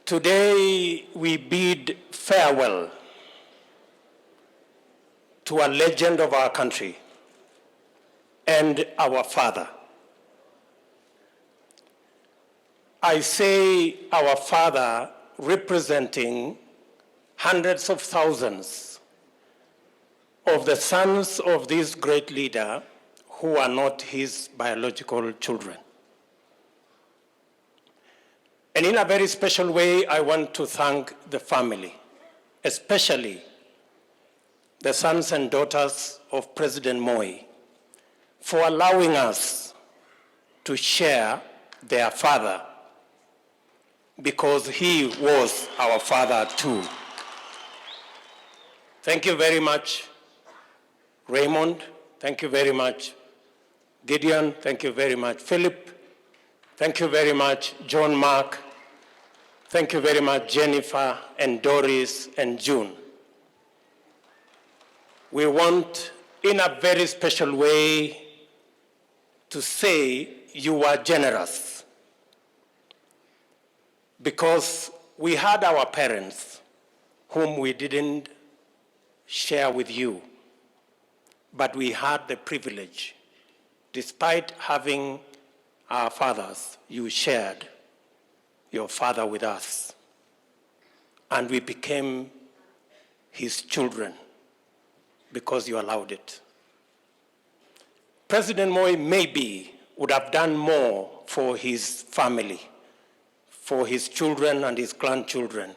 Today we bid farewell to a legend of our country and our father. I say our father representing hundreds of thousands of the sons of this great leader who are not his biological children. And in a very special way, I want to thank the family, especially the sons and daughters of President Moi, for allowing us to share their father, because he was our father too. Thank you very much, Raymond. Thank you very much, Gideon. Thank you very much, Philip. Thank you very much, John Mark. Thank you very much, Jennifer and Doris and June. We want, in a very special way, to say you are generous, because we had our parents whom we didn't share with you, but we had the privilege, despite having our fathers, you shared your father with us, and we became his children because you allowed it. President Moi maybe would have done more for his family, for his children and his grandchildren,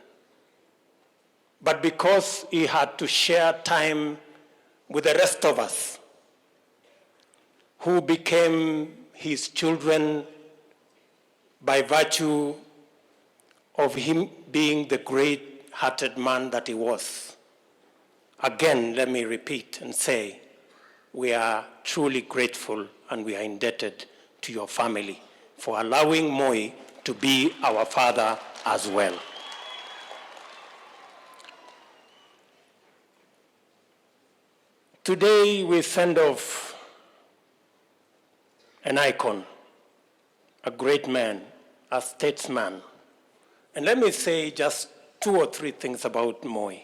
but because he had to share time with the rest of us who became his children by virtue of him being the great-hearted man that he was. Again, let me repeat and say, we are truly grateful and we are indebted to your family for allowing Moi to be our father as well. Today we send off an icon, a great man, a statesman. And let me say just 2 or 3 things about Moi.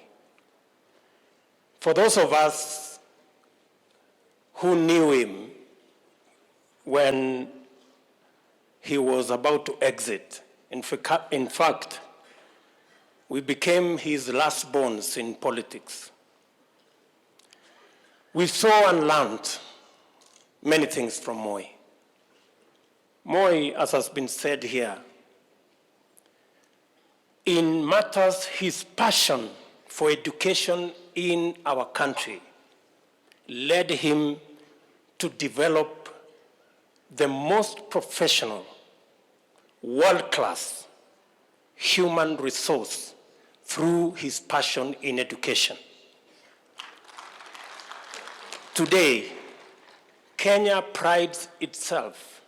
For those of us who knew him when he was about to exit, in fact, we became his last bones in politics. We saw and learned many things from Moi. Moi, as has been said here, in matters, his passion for education in our country led him to develop the most professional, world-class human resource through his passion in education. Today, Kenya prides itself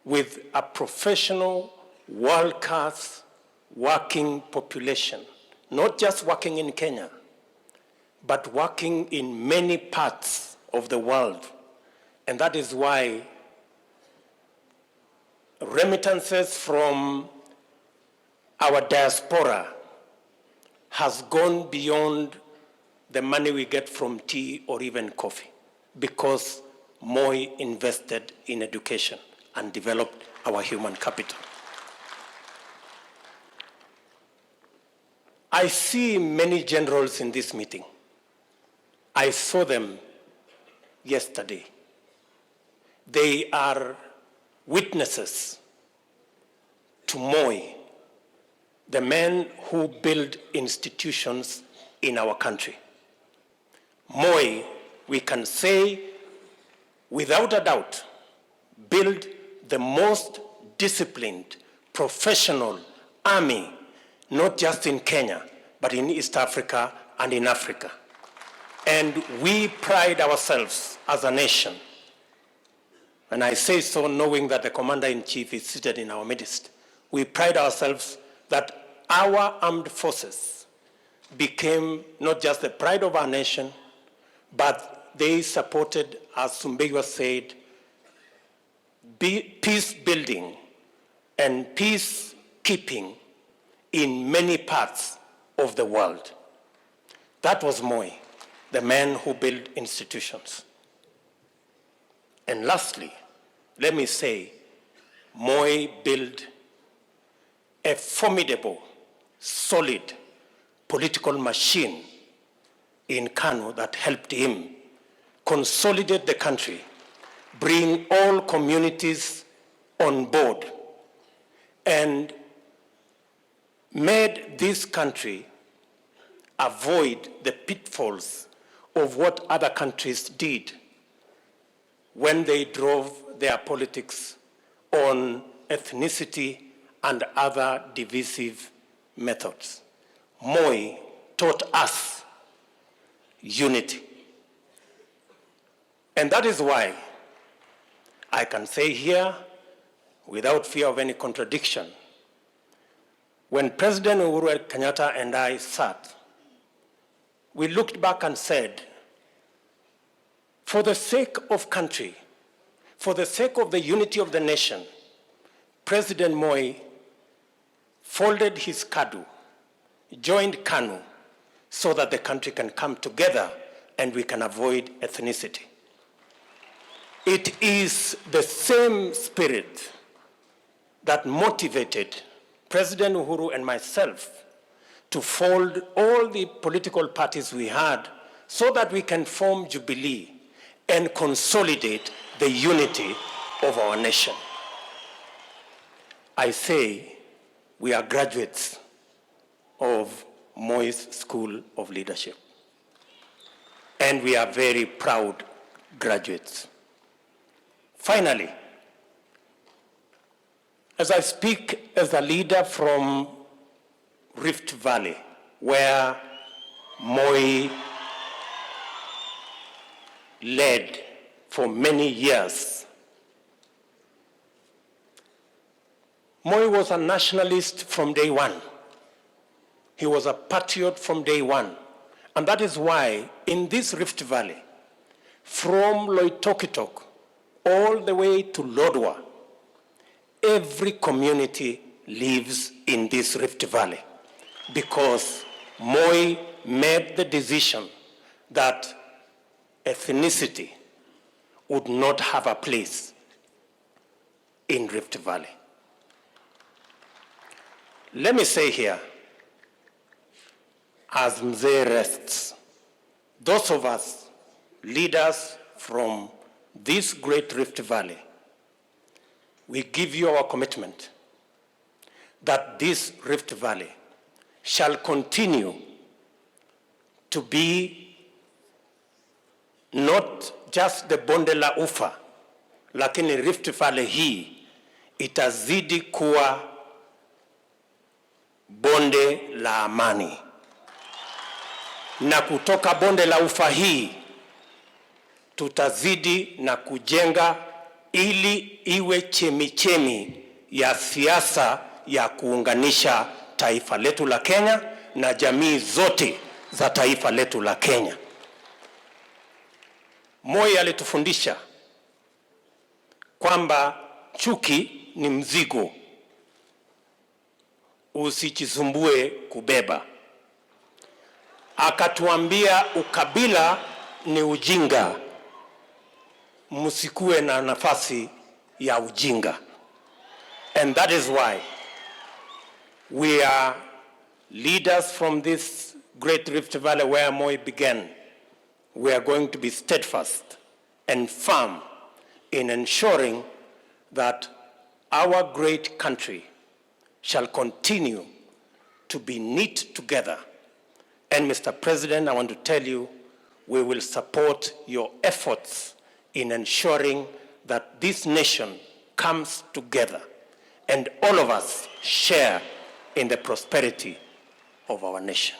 with a professional, world-class working population, not just working in Kenya, but working in many parts of the world. And that is why remittances from our diaspora has gone beyond the money we get from tea or even coffee, because Moi invested in education and developed our human capital. I see many generals in this meeting. I saw them yesterday. They are witnesses to Moi, the man who built institutions in our country. Moi, we can say, without a doubt, built the most disciplined, professional army, not just in Kenya, but in East Africa and in Africa. And we pride ourselves as a nation, and I say so knowing that the Commander-in-Chief is seated in our midst. We pride ourselves that our armed forces became not just the pride of our nation, but they supported, as Sumbegwa said, peace building and peacekeeping in many parts of the world. That was Moi, the man who built institutions. And lastly, let me say, Moi built a formidable, solid political machine in Kano that helped him consolidate the country, bring all communities on board, and made this country avoid the pitfalls of what other countries did when they drove their politics on ethnicity and other divisive methods. Moi taught us unity. And that is why I can say here, without fear of any contradiction, when President Uhuru Kenyatta and I sat, we looked back and said, for the sake of country, for the sake of the unity of the nation, President Moi folded his Kadu, joined Kanu, so that the country can come together and we can avoid ethnicity. It is the same spirit that motivated President Uhuru and myself to fold all the political parties we had so that we can form Jubilee and consolidate the unity of our nation. I say we are graduates of Moi's School of Leadership, and we are very proud graduates. Finally, as I speak as a leader from Rift Valley, where Moi led for many years, Moi was a nationalist from day one. He was a patriot from day one. And that is why in this Rift Valley, from Loitokitok all the way to Lodwar, every community lives in this Rift Valley because Moi made the decision that ethnicity would not have a place in Rift Valley. Let me say here, as Mzee rests, those of us, leaders from this great Rift Valley, we give you our commitment that this Rift Valley shall continue to be not just the bonde la ufa, lakini Rift Valley hii itazidi kuwa bonde la amani. Na kutoka bonde la ufa hii tutazidi na kujenga ili iwe chemichemi ya siasa ya kuunganisha taifa letu la Kenya na jamii zote za taifa letu la Kenya. Moi alitufundisha kwamba chuki ni mzigo, usijisumbue kubeba. Akatuambia ukabila ni ujinga, msikue na nafasi ya ujinga. And that is why we are leaders from this great Rift Valley where Moi began. We are going to be steadfast and firm in ensuring that our great country shall continue to be knit together. And Mr. President, I want to tell you, we will support your efforts in ensuring that this nation comes together and all of us share in the prosperity of our nation.